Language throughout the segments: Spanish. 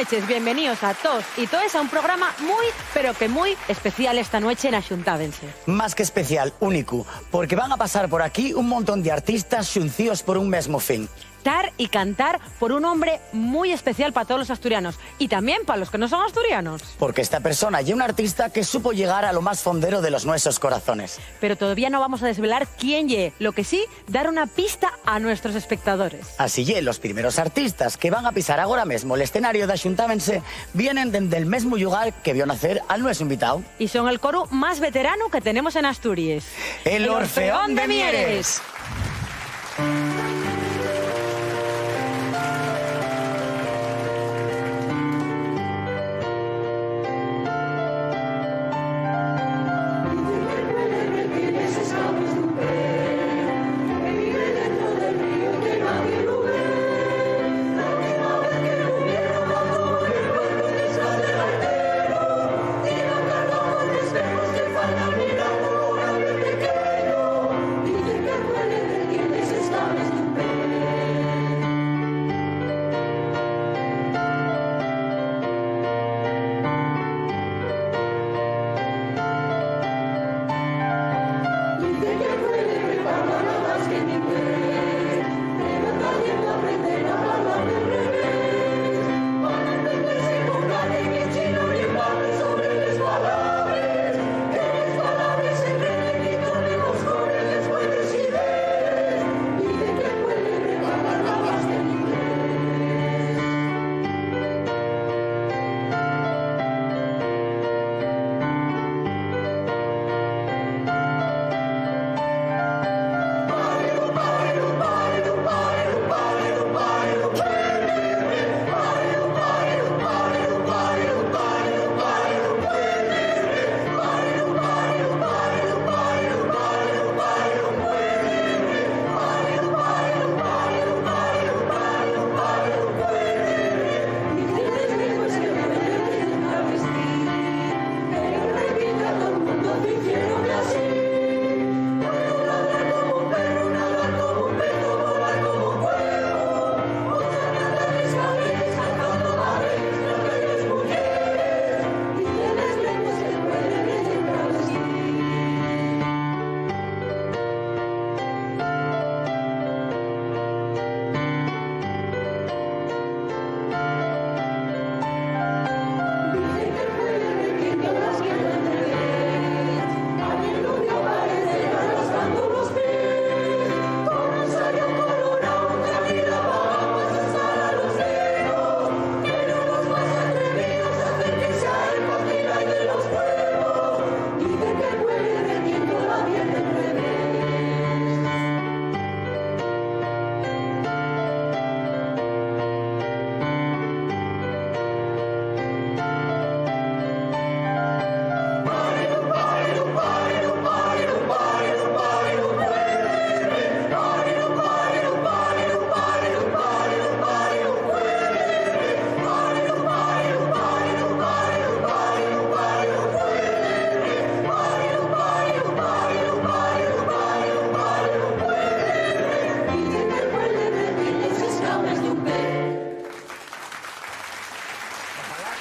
noches, bienvenidos a todos y todas a un programa muy, pero que muy especial esta noche en Axuntádense. Más que especial, único, porque van a pasar por aquí un montón de artistas xuncíos por un mesmo fin. Cantar y cantar por un hombre muy especial para todos los asturianos y también para los que no son asturianos. Porque esta persona y un artista que supo llegar a lo más fondero de los nuestros corazones. Pero todavía no vamos a desvelar quién ye, lo que sí, dar una pista a nuestros espectadores. Así ye, los primeros artistas que van a pisar ahora mismo el escenario de Axuntádense vienen desde el mismo lugar que vio nacer al nuestro invitado. Y son el coro más veterano que tenemos en Asturias. El Orfeón de Mieres.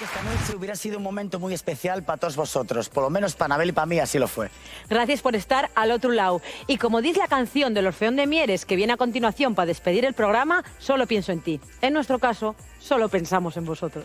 Esta noche hubiera sido un momento muy especial para todos vosotros, por lo menos para Anabel y para mí así lo fue. Gracias por estar al otro lado. Y como dice la canción del Orfeón de Mieres que viene a continuación para despedir el programa, solo pienso en ti. En nuestro caso, solo pensamos en vosotros.